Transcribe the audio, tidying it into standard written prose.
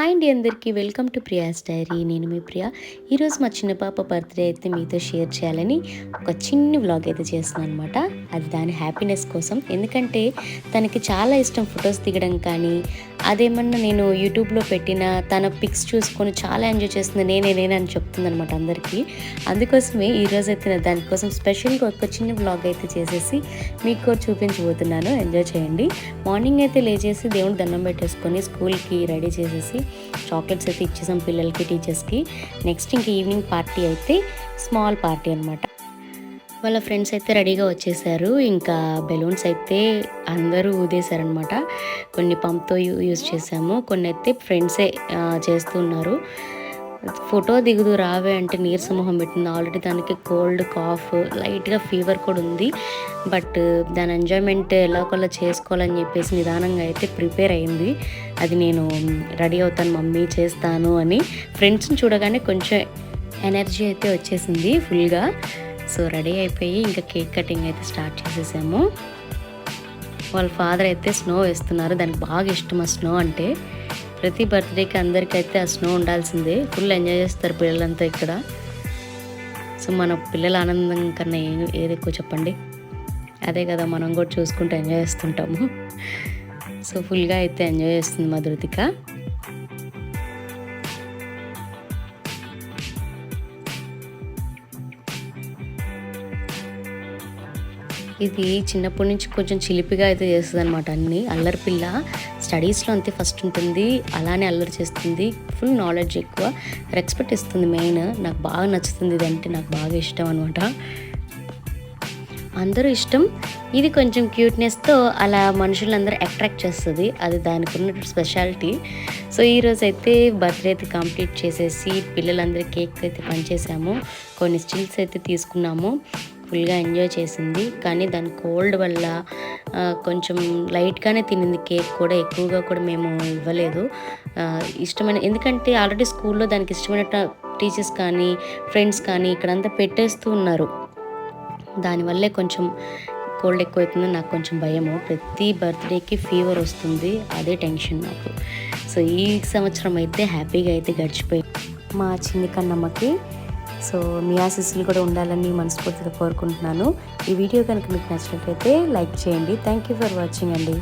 Hi అండి అందరికీ welcome to Priya's dairy. నేను మీ ప్రియా. ఈరోజు మా చిన్న పాప బర్త్డే అయితే మీతో షేర్ చేయాలని ఒక చిన్న వ్లాగ్ అయితే చేస్తున్నాను అనమాట. అది దాని హ్యాపీనెస్ కోసం. ఎందుకంటే తనకి చాలా ఇష్టం ఫొటోస్ దిగడం, కానీ అదేమన్నా నేను యూట్యూబ్లో పెట్టిన తన పిక్స్ చూసుకొని చాలా ఎంజాయ్ చేస్తుంది, నేనే అని చెప్తుంది అనమాట అందరికీ. అందుకోసమే ఈరోజు అయితే దానికోసం స్పెషల్గా ఒక చిన్న వ్లాగ్ అయితే చేసేసి మీకు చూపించబోతున్నాను. ఎంజాయ్ చేయండి. మార్నింగ్ అయితే లేచేసి దేవుని దండం పెట్టేసుకొని స్కూల్కి రెడీ చేసేసి చాక్లెట్స్ అయితే ఇచ్చేసాం పిల్లలకి, టీచర్స్కి. నెక్స్ట్ ఇంక ఈవినింగ్ పార్టీ అయితే స్మాల్ పార్టీ అనమాట. వాళ్ళ ఫ్రెండ్స్ అయితే రెడీగా వచ్చేసారు. ఇంకా బెలూన్స్ అయితే అందరూ ఊదేశారనమాట. కొన్ని పంప్తో యూజ్ చేసాము, కొన్ని అయితే ఫ్రెండ్సే చేస్తున్నారు. ఫోటో దిగుదు రావే అంటే నీరసమొహం పెట్టింది. ఆల్రెడీ దానికి కోల్డ్, కాఫ్, లైట్గా ఫీవర్ కూడా ఉంది. బట్ దాని ఎంజాయ్మెంట్ ఎలాగోలా చేసుకోవాలని చెప్పేసి నిదానంగా అయితే ప్రిపేర్ అయింది. అది నేను రెడీ అవుతాను మమ్మీ, చేస్తాను అని. ఫ్రెండ్స్ని చూడగానే కొంచెం ఎనర్జీ అయితే వచ్చేసింది ఫుల్గా. సో రెడీ అయిపోయి ఇంకా కేక్ కటింగ్ అయితే స్టార్ట్ చేసేసాము. వాళ్ళ ఫాదర్ అయితే స్నో వేస్తున్నారు. దానికి బాగా ఇష్టం ఆ స్నో అంటే. ప్రతి బర్త్డేకి అందరికైతే ఆ స్నో ఉండాల్సిందే. ఫుల్ ఎంజాయ్ చేస్తారు పిల్లలంతా ఇక్కడ. సో మన పిల్లల ఆనందం కన్నా ఏది ఎక్కువ చెప్పండి? అదే కదా మనం కూడా చూసుకుంటూ ఎంజాయ్ చేస్తుంటాము. సో ఫుల్గా అయితే ఎంజాయ్ చేస్తుంది మా ధృతిక. ఇది చిన్నప్పటి నుంచి కొంచెం చిలిపిగా అయితే చేస్తుంది అనమాట. అన్నీ అల్లరి పిల్ల. స్టడీస్లో అంతే ఫస్ట్ ఉంటుంది, అలానే అల్లరి చేస్తుంది. ఫుల్ నాలెడ్జ్ ఎక్కువ, రెస్పెక్ట్ ఇస్తుంది. మెయిన్ నాకు బాగా నచ్చుతుంది. ఇదంటే నాకు బాగా ఇష్టం అనమాట. అందరూ ఇష్టం. ఇది కొంచెం క్యూట్నెస్తో అలా మనుషులందరూ అట్రాక్ట్ చేస్తుంది. అది దానికి ఉన్న స్పెషాలిటీ. సో ఈరోజు అయితే బర్త్డే అయితే కంప్లీట్ చేసేసి పిల్లలందరూ కేక్ అయితే పంచేసాము. కొన్ని స్టిల్స్ అయితే తీసుకున్నాము. ఫుల్గా ఎంజాయ్ చేసింది. కానీ దాని కోల్డ్ వల్ల కొంచెం లైట్గానే తినింది. కేక్ కూడా ఎక్కువగా కూడా మేము ఇవ్వలేదు. ఇష్టమైన, ఎందుకంటే ఆల్రెడీ స్కూల్లో దానికి ఇష్టమైన టీచర్స్ కానీ ఫ్రెండ్స్ కానీ ఇక్కడంతా పెట్టేస్తూ ఉన్నారు. దానివల్లే కొంచెం కోల్డ్ ఎక్కువైతుందని నాకు కొంచెం భయము. ప్రతి బర్త్డేకి ఫీవర్ వస్తుంది, అదే టెన్షన్ నాకు. సో ఈ సంవత్సరం అయితే హ్యాపీగా అయితే గడిచిపోయింది మా చిన్ని కన్నమ్మకి. సో మీ ఆశీస్సులు కూడా ఉండాలని మనస్ఫూర్తిగా కోరుకుంటున్నాను. ఈ వీడియో కనుక మీకు నచ్చినట్లయితే లైక్ చేయండి. థ్యాంక్ యూ ఫర్ వాచింగ్ అండి.